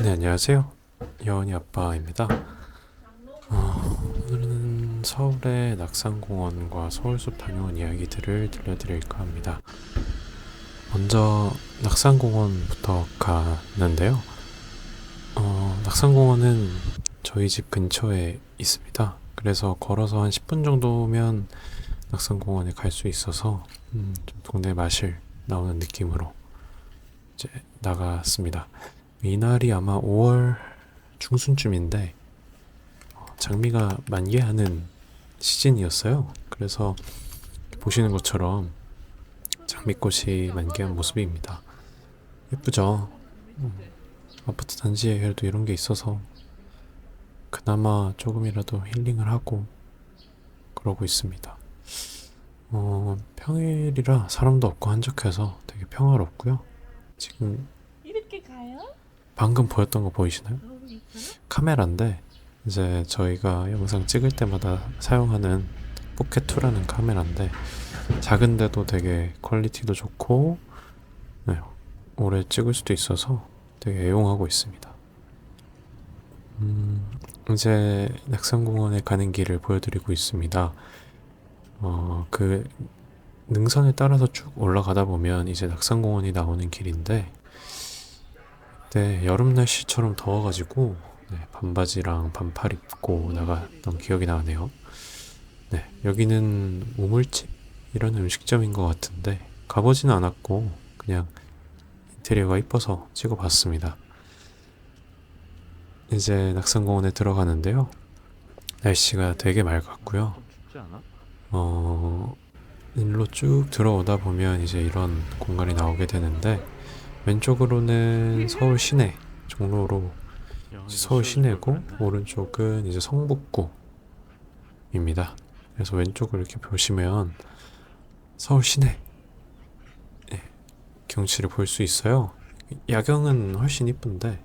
네, 안녕하세요. 여원이 아빠입니다. 오늘은 서울의 낙산공원과 서울숲 다녀온 이야기들을 들려드릴까 합니다. 먼저 낙산공원부터 가는데요. 낙산공원은 저희 집 근처에 있습니다. 그래서 걸어서 한 10분 정도면 낙산공원에 갈 수 있어서 좀 동네 마실 나오는 느낌으로 이제 나갔습니다. 이날이 아마 5월 중순쯤인데 장미가 만개하는 시즌이었어요. 그래서 보시는 것처럼 장미꽃이 만개한 모습입니다. 예쁘죠? 아파트 단지에 그래도 이런 게 있어서 그나마 조금이라도 힐링을 하고 그러고 있습니다. 평일이라 사람도 없고 한적해서 되게 평화롭고요. 지금 이렇게 가요? 방금 보였던 거 보이시나요? 카메라인데 이제 저희가 영상 찍을 때마다 사용하는 포켓2라는 카메라인데 작은데도 되게 퀄리티도 좋고 네, 오래 찍을 수도 있어서 되게 애용하고 있습니다. 이제 낙산공원에 가는 길을 보여드리고 있습니다. 그 능선을 따라서 쭉 올라가다 보면 이제 낙산공원이 나오는 길인데 네, 여름 날씨처럼 더워가지고 네, 반바지랑 반팔 입고 나갔던 기억이 나네요. 네, 여기는 우물집? 이런 음식점인 것 같은데 가보진 않았고 그냥 인테리어가 이뻐서 찍어봤습니다. 이제 낙산공원에 들어가는데요. 날씨가 되게 맑았고요. 일로 쭉 들어오다 보면 이제 이런 공간이 나오게 되는데 왼쪽으로는 서울 시내 종로로 서울 시내고 오른쪽은 이제 성북구입니다. 그래서 왼쪽을 이렇게 보시면 서울 시내 경치를 볼 수 있어요. 야경은 훨씬 이쁜데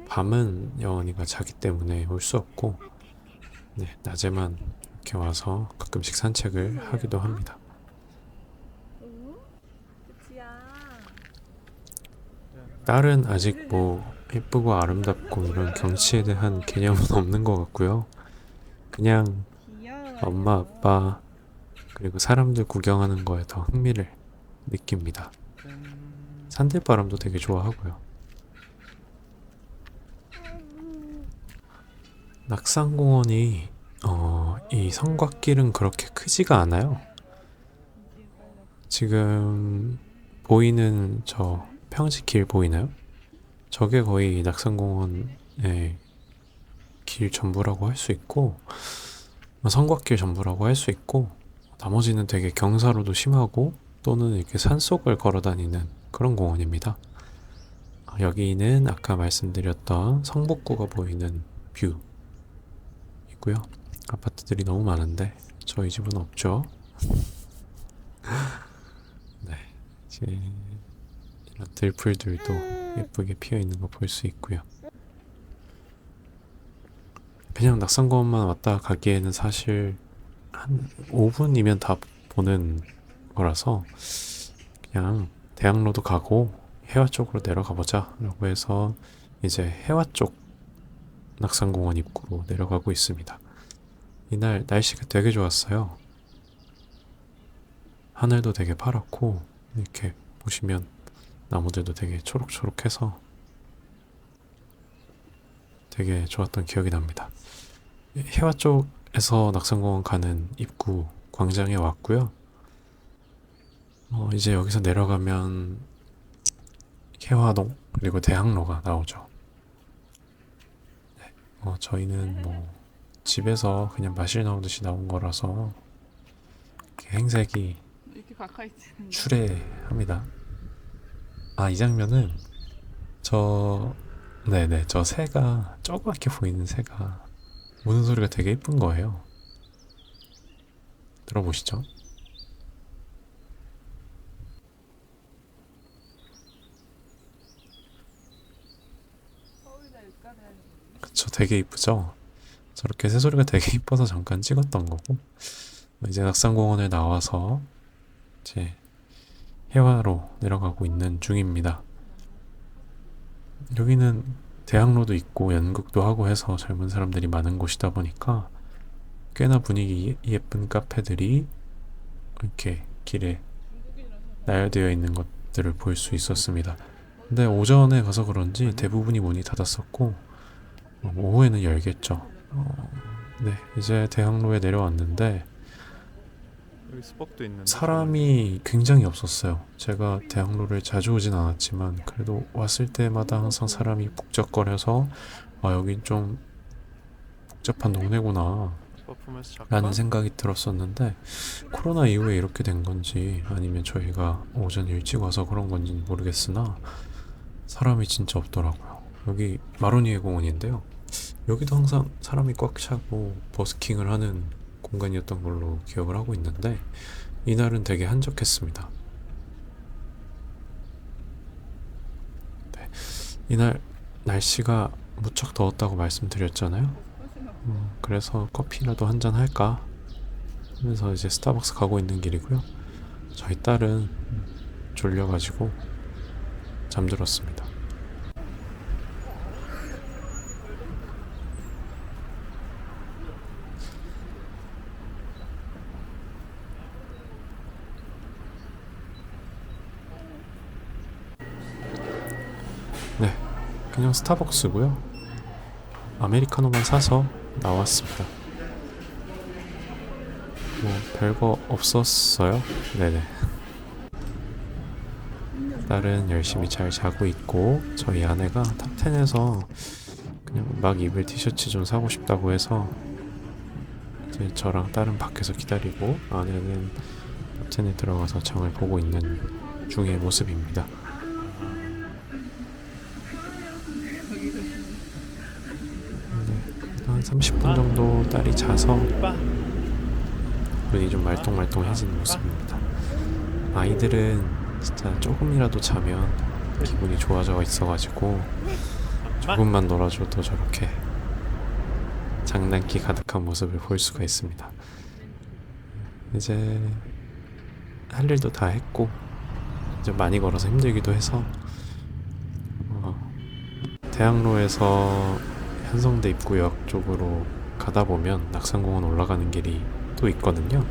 밤은 여원이가 자기 때문에 올 수 없고 네, 낮에만 이렇게 와서 가끔씩 산책을 하기도 합니다. 그치야. 딸은 아직 뭐 예쁘고 아름답고 이런 경치에 대한 개념은 없는 것 같고요. 그냥 귀여워. 엄마, 아빠, 그리고 사람들 구경하는 거에 더 흥미를 느낍니다. 산들바람도 되게 좋아하고요. 낙산공원이 이 성곽길은 그렇게 크지가 않아요. 지금 보이는 저 평지길 보이나요? 저게 거의 낙산공원의 길 전부라고 할 수 있고 성곽길 전부라고 할 수 있고 나머지는 되게 경사로도 심하고 또는 이렇게 산속을 걸어 다니는 그런 공원입니다. 여기는 아까 말씀드렸던 성북구가 보이는 뷰이고요. 아파트들이 너무 많은데 저희 집은 없죠. 네, 이제 이런 들풀들도 예쁘게 피어 있는 거 볼 수 있고요. 그냥 낙산공원만 왔다 가기에는 사실 한 5분이면 다 보는 거라서 그냥 대학로도 가고 해화 쪽으로 내려가 보자 라고 해서 이제 해화 쪽 낙산공원 입구로 내려가고 있습니다. 이날 날씨가 되게 좋았어요. 하늘도 되게 파랗고 이렇게 보시면 나무들도 되게 초록초록해서 되게 좋았던 기억이 납니다. 해화 쪽에서 낙산공원 가는 입구 광장에 왔고요. 이제 여기서 내려가면 해화동 그리고 대학로가 나오죠. 네, 저희는 뭐 집에서 그냥 마실 나오듯이 나온 거라서 행색이 이렇게 가까이 있는 거. 추레합니다. 이 장면은 저 네네 저 새가 조그맣게 보이는 새가 우는 소리가 되게 예쁜 거예요. 들어보시죠. 서울대 일가를 그쵸, 되게 이쁘죠. 저렇게 새소리가 되게 이뻐서 잠깐 찍었던 거고 이제 낙산공원에 나와서 이제 해화로 내려가고 있는 중입니다. 여기는 대학로도 있고 연극도 하고 해서 젊은 사람들이 많은 곳이다 보니까 꽤나 분위기 예쁜 카페들이 이렇게 길에 나열되어 있는 것들을 볼 수 있었습니다. 근데 오전에 가서 그런지 대부분이 문이 닫았었고 오후에는 열겠죠. 네, 이제 대학로에 내려왔는데 여기 스벅도 있는데 사람이 굉장히 없었어요. 제가 대학로를 자주 오진 않았지만 그래도 왔을 때마다 항상 사람이 북적거려서 아, 여긴 좀 복잡한 동네구나 퍼포먼스 작가? 라는 생각이 들었었는데 코로나 이후에 이렇게 된 건지 아니면 저희가 오전 일찍 와서 그런 건지는 모르겠으나 사람이 진짜 없더라고요. 여기 마로니에 공원인데요. 여기도 항상 사람이 꽉 차고 버스킹을 하는 공간이었던 걸로 기억을 하고 있는데 이날은 되게 한적했습니다. 네, 이날 날씨가 무척 더웠다고 말씀드렸잖아요. 그래서 커피라도 한잔 할까 하면서 이제 스타벅스 가고 있는 길이고요. 저희 딸은 졸려가지고 잠들었습니다. 네, 그냥 스타벅스고요. 아메리카노만 사서 나왔습니다. 뭐 별거 없었어요. 네네. 딸은 열심히 잘 자고 있고 저희 아내가 탑10에서 그냥 막 입을 티셔츠 좀 사고 싶다고 해서 이제 저랑 딸은 밖에서 기다리고 아내는 탑10에 들어가서 장을 보고 있는 중의 모습입니다. 한 30분 정도 딸이 자서 눈이 좀 말똥말똥해지는 모습입니다. 아이들은 진짜 조금이라도 자면 기분이 좋아져 있어가지고 조금만 놀아줘도 저렇게 장난기 가득한 모습을 볼 수가 있습니다. 이제 할 일도 다 했고 이제 많이 걸어서 힘들기도 해서 대학로에서 현성대 입구역 쪽으로 가다 보면 낙산공원 올라가는 길이 또 있거든요.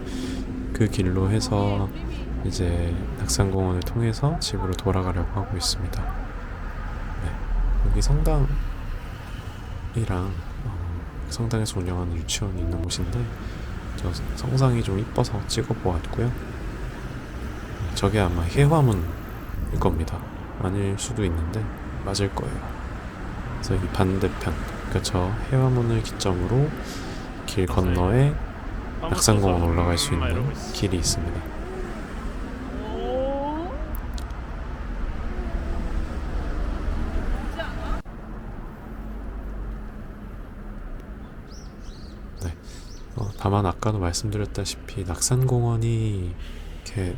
그 길로 해서 이제 낙산공원을 통해서 집으로 돌아가려고 하고 있습니다. 네, 여기 성당이랑 성당에서 운영하는 유치원이 있는 곳인데 저 성상이 좀 이뻐서 찍어 보았고요. 저게 아마 해화문일 겁니다. 아닐 수도 있는데 맞을 거예요. 그래서 이 반대편, 그러니까 저 해화문을 기점으로 길 건너에 낙산공원 올라갈 수 있는 길이 있습니다. 네. 다만 아까도 말씀드렸다시피 낙산공원이 이렇게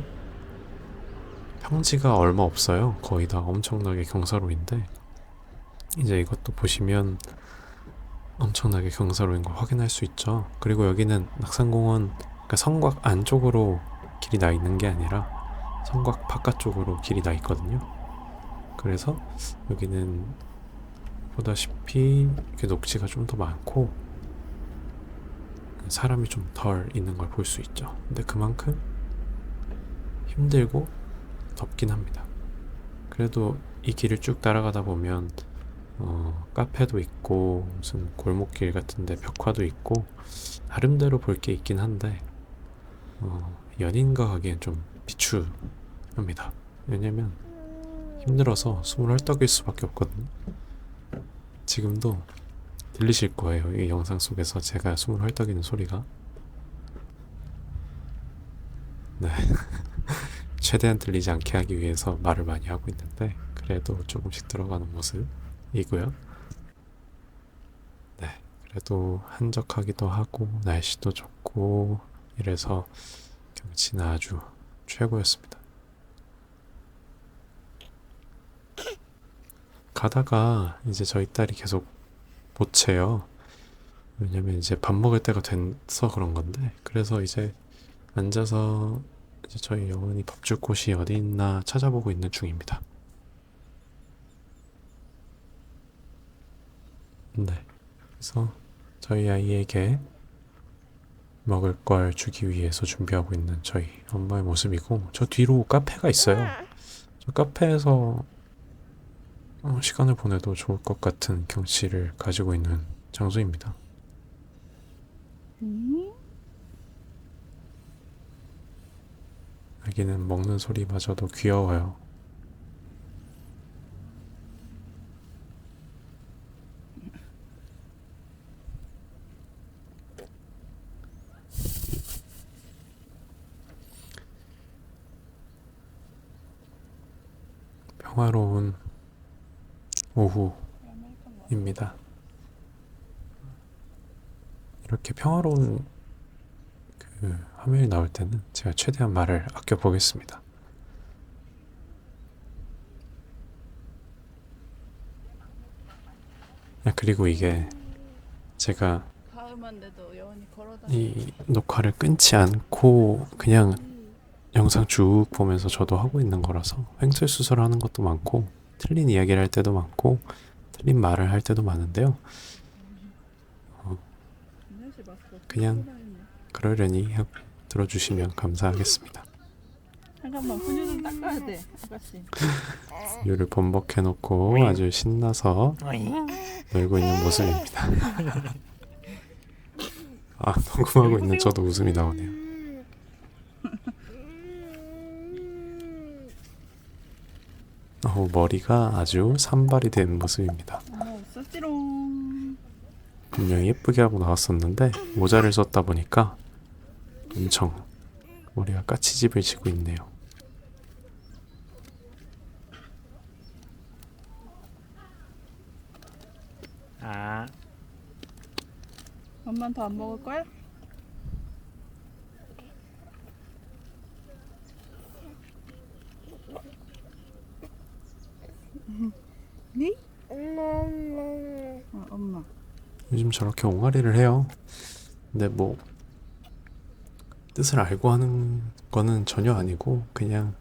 평지가 얼마 없어요. 거의 다 엄청나게 경사로인데 이제 이것도 보시면 엄청나게 경사로인 걸 확인할 수 있죠. 그리고 여기는 낙산공원, 그러니까 성곽 안쪽으로 길이 나 있는 게 아니라 성곽 바깥쪽으로 길이 나 있거든요. 그래서 여기는 보다시피 이렇게 녹지가 좀 더 많고 사람이 좀 덜 있는 걸 볼 수 있죠. 근데 그만큼 힘들고 덥긴 합니다. 그래도 이 길을 쭉 따라가다 보면 카페도 있고 무슨 골목길 같은데 벽화도 있고 나름대로 볼 게 있긴 한데 연인과 가기엔 좀 비추합니다. 왜냐면 힘들어서 숨을 헐떡일 수밖에 없거든요. 지금도 들리실 거예요. 이 영상 속에서 제가 숨을 헐떡이는 소리가. 네. 최대한 들리지 않게 하기 위해서 말을 많이 하고 있는데 그래도 조금씩 들어가는 모습이고요. 네, 그래도 한적하기도 하고 날씨도 좋고 이래서 경치는 아주 최고였습니다. 가다가 이제 저희 딸이 계속 보채요. 왜냐면 이제 밥 먹을 때가 돼서 그런 건데 그래서 이제 앉아서 이제 저희 영원히 밥 줄 곳이 어디 있나 찾아보고 있는 중입니다. 네. 그래서 저희 아이에게 먹을 걸 주기 위해서 준비하고 있는 저희 엄마의 모습이고, 저 뒤로 카페가 있어요. 저 카페에서 시간을 보내도 좋을 것 같은 경치를 가지고 있는 장소입니다. 아기는 먹는 소리마저도 귀여워요. 평화로운 오후입니다. 이렇게 평화로운 그 화면이 나올 때는 제가 최대한 말을 아껴 보겠습니다. 그리고 이게 제가 가을만데도 여운이 걸어다니는 이 녹화를 끊지 않고 그냥 영상 쭉 보면서 저도 하고 있는 거라서 횡설수설하는 것도 많고 틀린 이야기를 할 때도 많고 틀린 말을 할 때도 많은데요. 그냥 그러려니 하고 들어주시면 감사하겠습니다. 잠깐만 분유 좀 닦아야 돼 아가씨. 이유를 번복해 놓고 아주 신나서 놀고 있는 모습입니다. 아, 녹음하고 있는 저도 웃음이 나오네요. 머리가 아주 산발이 된 모습입니다. 썼지롱. 분명히 예쁘게 하고 나왔었는데 모자를 썼다 보니까 엄청 머리가 까치집을 지고 있네요. 아, 엄마는 더 안 먹을 거야? 네? 엄마. 요즘 저렇게 옹알이를 해요. 근데 뭐 뜻을 알고 하는 거는 전혀 아니고 그냥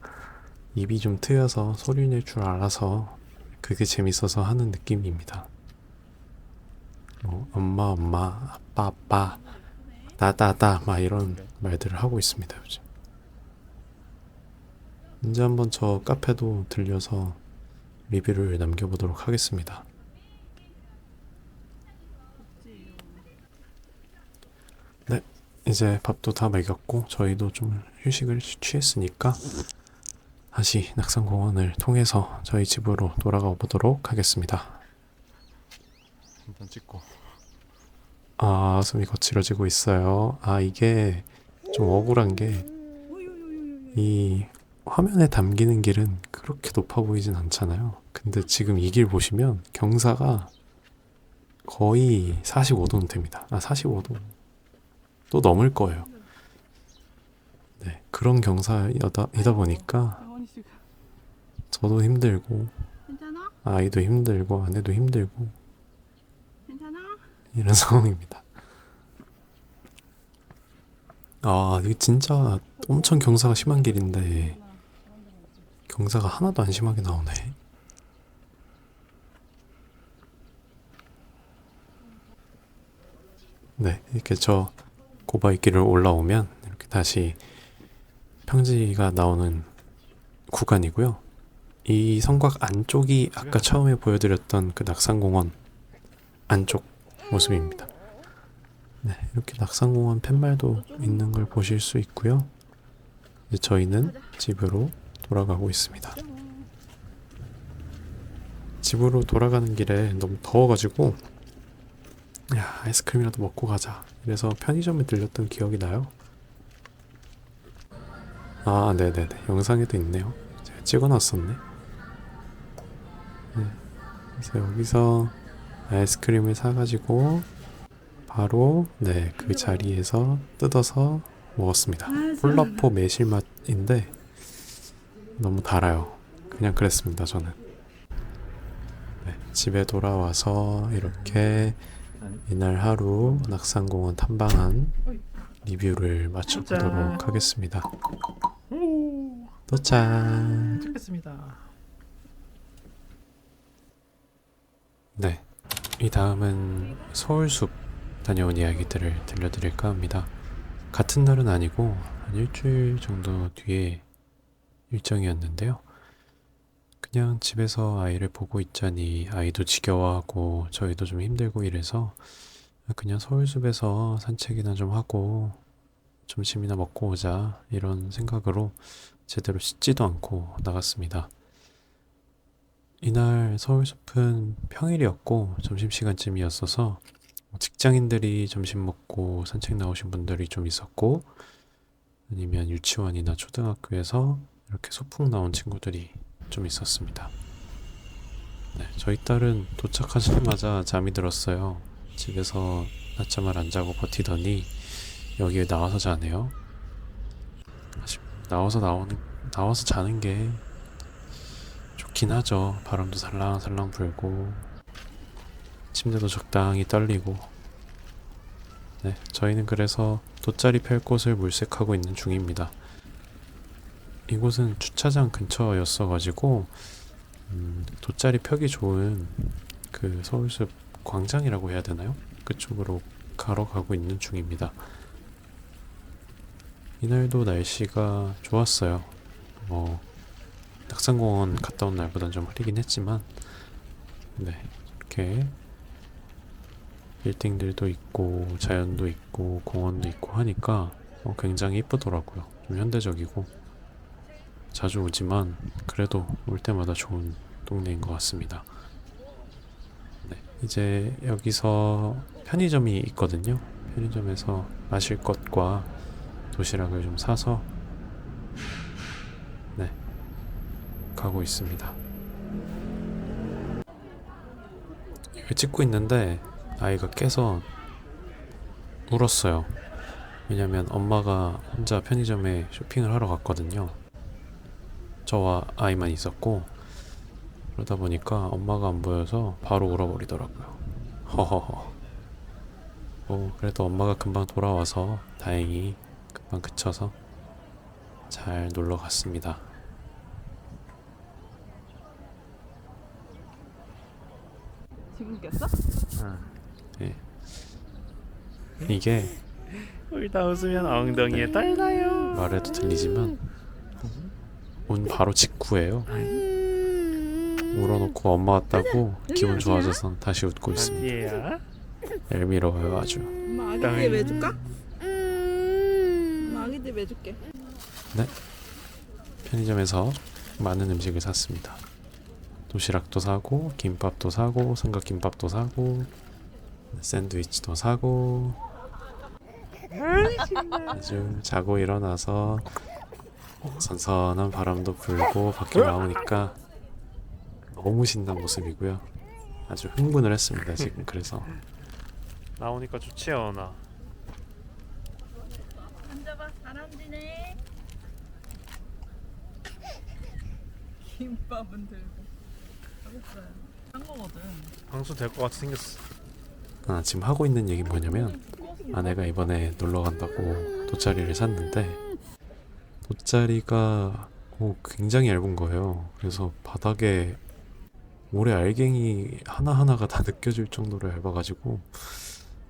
입이 좀 트여서 소리 낼 줄 알아서 그게 재밌어서 하는 느낌입니다. 뭐 엄마 엄마 아빠 아빠 나다다 막 이런 말들을 하고 있습니다 요즘. 언제 한번 저 카페도 들려서 리뷰를 남겨보도록 하겠습니다. 네, 이제 밥도 다 먹였고 저희도 좀 휴식을 취했으니까 다시 낙산공원을 통해서 저희 집으로 돌아가 보도록 하겠습니다. 한번 찍고. 아, 숨이 거칠어지고 있어요. 아, 이게 좀 억울한 게 이 화면에 담기는 길은 그렇게 높아 보이진 않잖아요. 근데 지금 이 길 보시면 경사가 거의 45도는 됩니다. 아, 45도 또 넘을 거예요. 네, 그런 경사이다 보니까 영원이 지금 저도 힘들고 괜찮아? 아이도 힘들고 아내도 힘들고 괜찮아? 이런 상황입니다. 아, 이게 진짜 엄청 경사가 심한 길인데 경사가 하나도 안 심하게 나오네. 네, 이렇게 저 고바위길을 올라오면 이렇게 다시 평지가 나오는 구간이고요. 이 성곽 안쪽이 아까 처음에 보여드렸던 그 낙산공원 안쪽 모습입니다. 네, 이렇게 낙산공원 팻말도 있는 걸 보실 수 있고요. 이제 저희는 집으로 돌아가고 있습니다. 집으로 돌아가는 길에 너무 더워가지고 야, 아이스크림이라도 먹고 가자. 그래서 편의점에 들렸던 기억이 나요. 아, 네네네. 영상에도 있네요. 제가 찍어놨었네. 네. 그래서 여기서 아이스크림을 사가지고 바로 네, 그 자리에서 뜯어서 먹었습니다. 폴라포 매실 맛인데 너무 달아요. 그냥 그랬습니다, 저는. 네, 집에 돌아와서 이렇게 이날 하루 낙산공원 탐방한 리뷰를 마쳐보도록 하겠습니다. 도착! 찍겠습니다. 네, 이 다음은 서울숲 다녀온 이야기들을 들려드릴까 합니다. 같은 날은 아니고 한 일주일 정도 뒤에 일정이었는데요. 그냥 집에서 아이를 보고 있자니 아이도 지겨워하고 저희도 좀 힘들고 이래서 그냥 서울숲에서 산책이나 좀 하고 점심이나 먹고 오자 이런 생각으로 제대로 씻지도 않고 나갔습니다. 이날 서울숲은 평일이었고 점심시간쯤이었어서 직장인들이 점심 먹고 산책 나오신 분들이 좀 있었고 아니면 유치원이나 초등학교에서 이렇게 소풍 나온 친구들이 좀 있었습니다. 네, 저희 딸은 도착하자마자 잠이 들었어요. 집에서 낮잠을 안 자고 버티더니 여기에 나와서 자네요. 나와서 자는 게 좋긴 하죠. 바람도 살랑살랑 불고 침대도 적당히 떨리고. 네, 저희는 그래서 돗자리 펼 곳을 물색하고 있는 중입니다. 이곳은 주차장 근처였어가지고 돗자리 펴기 좋은 그 서울숲 광장이라고 해야 되나요? 그쪽으로 가러 가고 있는 중입니다. 이날도 날씨가 좋았어요. 낙산공원 갔다 온 날보단 좀 흐리긴 했지만 네, 이렇게 빌딩들도 있고 자연도 있고 공원도 있고 하니까 굉장히 이쁘더라고요. 좀 현대적이고 자주 오지만 그래도 올 때마다 좋은 동네인 것 같습니다. 네, 이제 여기서 편의점이 있거든요. 편의점에서 마실 것과 도시락을 좀 사서 네, 가고 있습니다. 이걸 찍고 있는데 아이가 깨서 울었어요. 왜냐면 엄마가 혼자 편의점에 쇼핑을 하러 갔거든요. 저와 아이만 있었고 그러다 보니까 엄마가 안 보여서 바로 울어버리더라고요. 허허허. 그래도 엄마가 금방 돌아와서 다행히 금방 그쳐서 잘 놀러 갔습니다. 지금 깼어? 네. 이게 울다 웃으면 엉덩이에 떨나요. 말해도 들리지만 온 바로 직후예요. 울어놓고 엄마 왔다고 기분 좋아져서 다시 웃고 있습니다. 얘야. 얄미워요 아주. 엄마 아기띠 왜 줄까? 엄마 아기띠 왜 줄게? 편의점에서 많은 음식을 샀습니다. 도시락도 사고 김밥도 사고 삼각김밥도 사고 샌드위치도 사고 아주 자고 일어나서 선선한 바람도 불고 밖에 나오니까 너무 신난 모습이고요. 아주 흥분을 했습니다 지금. 그래서 나오니까 좋지요, 나. 앉아봐, 다람쥐네. 김밥은 들고. 알겠어요. 한 거거든. 방수 될 것 같이 생겼어. 지금 하고 있는 얘기 뭐냐면 아내가 이번에 놀러 간다고 돗자리를 샀는데 돗자리가 굉장히 얇은 거예요. 그래서 바닥에 모래 알갱이 하나하나가 다 느껴질 정도로 얇아가지고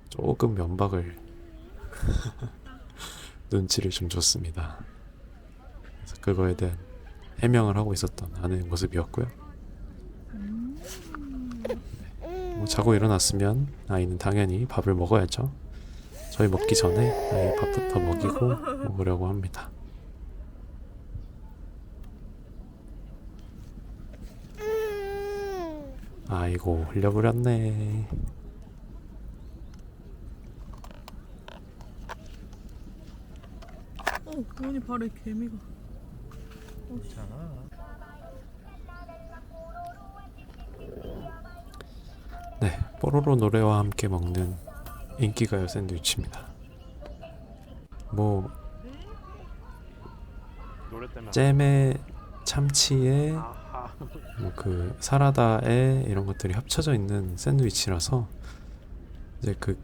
조금 면박을 눈치를 좀 줬습니다. 그래서 그거에 대한 해명을 하고 있었던 아내의 모습이었고요. 자고 일어났으면 아이는 당연히 밥을 먹어야죠. 저희 먹기 전에 아이 밥부터 먹이고 먹으려고 합니다. 아이고 흘려버렸네. 부모님 발에 개미가. 괜찮아. 네, 뽀로로 노래와 함께 먹는 인기가요 샌드위치입니다. 노래 때문에. 잼에 참치에 아하. 그 사라다에 이런 것들이 합쳐져 있는 샌드위치라서 이제 그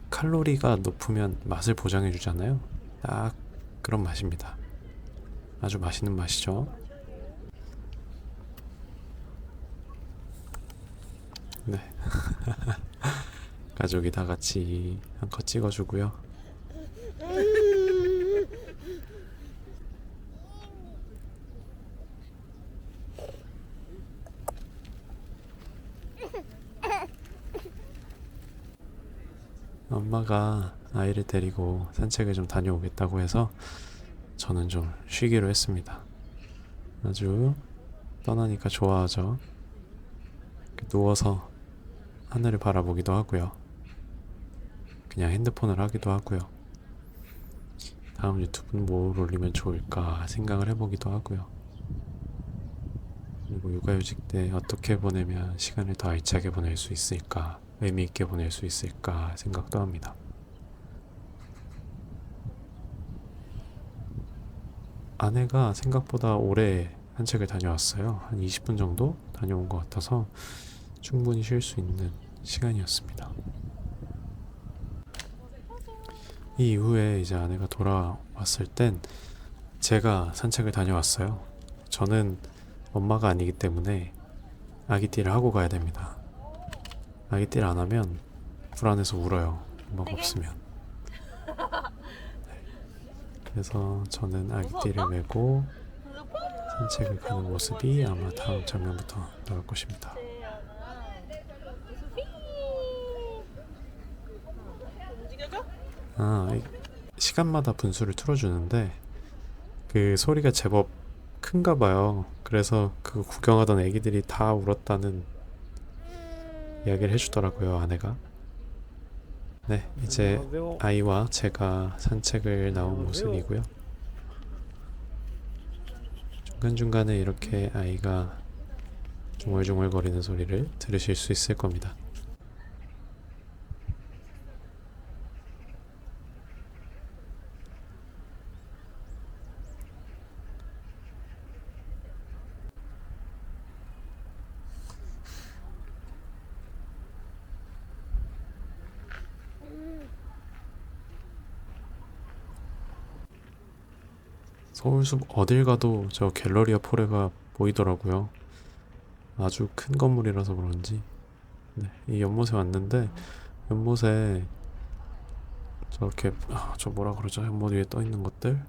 칼로리가 높으면 맛을 보장해 주잖아요. 딱 그런 맛입니다. 아주 맛있는 맛이죠. 네. 가족이 다 같이 한 컷 찍어주고요. 엄마가 아이를 데리고 산책을 좀 다녀오겠다고 해서 저는 좀 쉬기로 했습니다. 아주 떠나니까 좋아하죠. 누워서 하늘을 바라보기도 하고요. 그냥 핸드폰을 하기도 하고요. 다음 유튜브는 뭘 올리면 좋을까 생각을 해보기도 하고요. 그리고 육아휴직 때 어떻게 보내면 시간을 더 알차게 보낼 수 있을까, 의미 있게 보낼 수 있을까 생각도 합니다. 아내가 생각보다 오래 산책을 다녀왔어요. 한 20분 정도 다녀온 것 같아서 충분히 쉴 수 있는 시간이었습니다. 이 이후에 이제 아내가 돌아왔을 땐 제가 산책을 다녀왔어요. 저는 엄마가 아니기 때문에 아기띠를 하고 가야 됩니다. 아기띠를 안 하면 불안해서 울어요. 엄마가 없으면. 네. 그래서 저는 아기띠를 메고 산책을 가는 모습이 아마 다음 장면부터 나올 것입니다. 시간마다 분수를 틀어주는데 그 소리가 제법 큰가 봐요. 그래서 그 구경하던 애기들이 다 울었다는 이야기를 해주더라고요, 아내가. 네, 이제 아이와 제가 산책을 나온 모습이고요. 중간중간에 이렇게 아이가 중얼중얼거리는 소리를 들으실 수 있을 겁니다. 서울숲 어딜 가도 저 갤러리아 포레가 보이더라고요. 아주 큰 건물이라서 그런지. 네, 이 연못에 왔는데 연못에 저렇게 저 뭐라 그러죠? 연못 위에 떠 있는 것들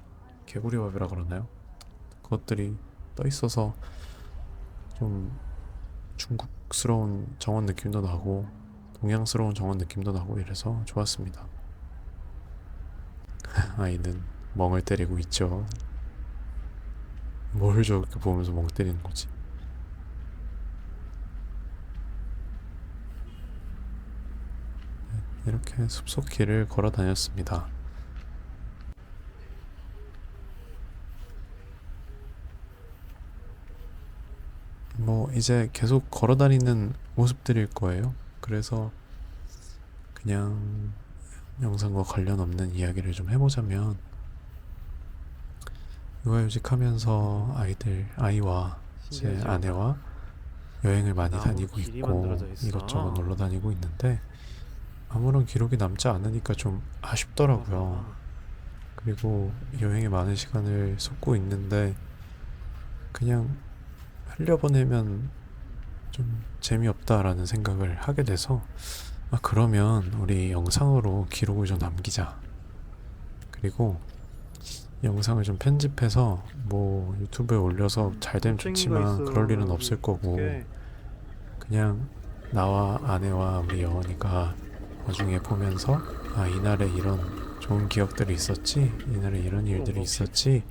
개구리밥이라 그러나요? 그것들이 떠 있어서 좀 중국스러운 정원 느낌도 나고 동양스러운 정원 느낌도 나고 이래서 좋았습니다. 아이는 멍을 때리고 있죠. 뭘 저렇게 보면서 멍 때리는 거지? 이렇게 숲속 길을 걸어 다녔습니다. 뭐 이제 계속 걸어 다니는 모습들일 거예요. 그래서 그냥 영상과 관련 없는 이야기를 좀 해보자면 육아휴직하면서 아이와 제 아내와 여행을 많이 다니고 있고 이것저것 놀러 다니고 있는데 아무런 기록이 남지 않으니까 좀 아쉽더라고요. 그리고 여행에 많은 시간을 쏟고 있는데 그냥 흘려보내면 좀 재미없다라는 생각을 하게 돼서 그러면 우리 영상으로 기록을 좀 남기자. 그리고 영상을 좀 편집해서 뭐 유튜브에 올려서 잘 되면 좋지만 그럴 일은 없을 거고 그냥 나와 아내와 우리 여원이가 나중에 보면서 이날에 이런 좋은 기억들이 있었지, 이날에 이런 일들이 있었지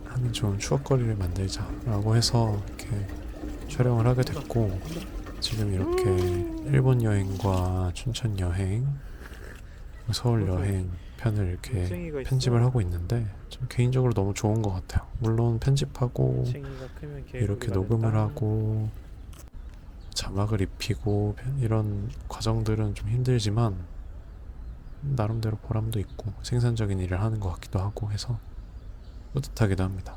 하는 좋은 추억거리를 만들자라고 해서 이렇게 촬영을 하게 됐고 지금 이렇게 일본 여행과 춘천 여행, 서울 여행 편을 이렇게 편집을 하고 있는데 좀 개인적으로 너무 좋은 것 같아요. 물론 편집하고 이렇게 녹음을 하고 자막을 입히고 이런 과정들은 좀 힘들지만 나름대로 보람도 있고 생산적인 일을 하는 것 같기도 하고 해서 뿌듯하기도 합니다.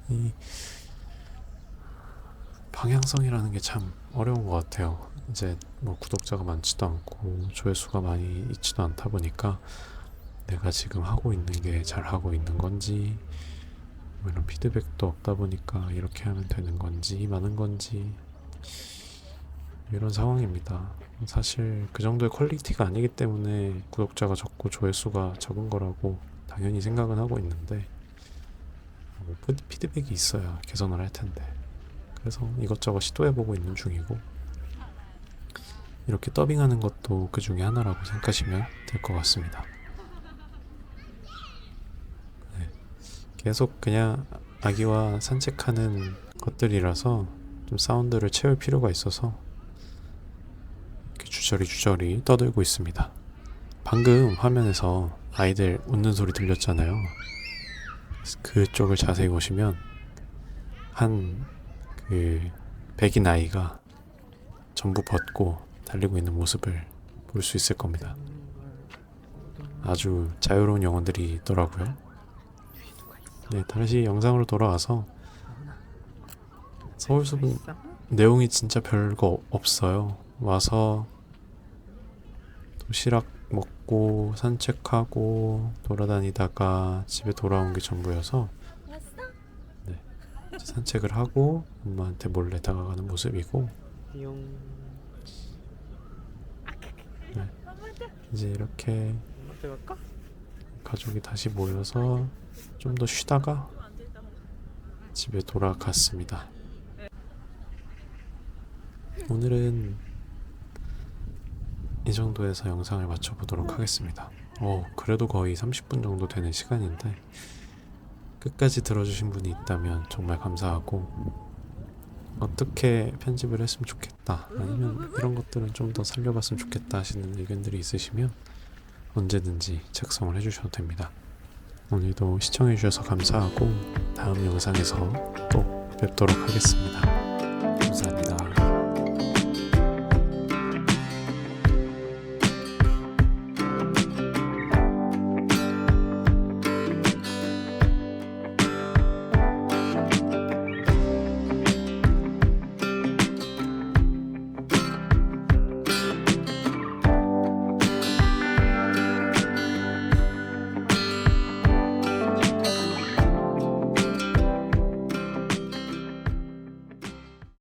이 방향성이라는 게 참 어려운 것 같아요. 이제 뭐 구독자가 많지도 않고 조회수가 많이 있지도 않다 보니까 내가 지금 하고 있는 게 잘 하고 있는 건지, 뭐 이런 피드백도 없다 보니까 이렇게 하면 되는 건지 많은 건지 이런 상황입니다. 사실 그 정도의 퀄리티가 아니기 때문에 구독자가 적고 조회수가 적은 거라고 당연히 생각은 하고 있는데, 뭐 피드백이 있어야 개선을 할 텐데, 그래서 이것저것 시도해보고 있는 중이고, 이렇게 더빙하는 것도 그 중에 하나라고 생각하시면 될 것 같습니다. 네. 계속 그냥 아기와 산책하는 것들이라서 좀 사운드를 채울 필요가 있어서 이렇게 주저리 떠들고 있습니다. 방금 화면에서 아이들 웃는 소리 들렸잖아요. 그쪽을 자세히 보시면 한 백인 아이가 전부 벗고 달리고 있는 모습을 볼 수 있을 겁니다. 아주 자유로운 영혼들이 있더라고요. 네, 다시 영상으로 돌아와서 서울숲은 내용이 진짜 별거 없어요. 와서 도시락 먹고 산책하고 돌아다니다가 집에 돌아온 게 전부여서, 네, 이제 산책을 하고 엄마한테 몰래 다가가는 모습이고, 네, 이제 이렇게 가족이 다시 모여서 좀 더 쉬다가 집에 돌아갔습니다. 오늘은 이 정도에서 영상을 마쳐보도록 하겠습니다. 그래도 거의 30분 정도 되는 시간인데 끝까지 들어주신 분이 있다면 정말 감사하고, 어떻게 편집을 했으면 좋겠다, 아니면 이런 것들은 좀 더 살려봤으면 좋겠다 하시는 의견들이 있으시면 언제든지 작성을 해주셔도 됩니다. 오늘도 시청해주셔서 감사하고 다음 영상에서 또 뵙도록 하겠습니다.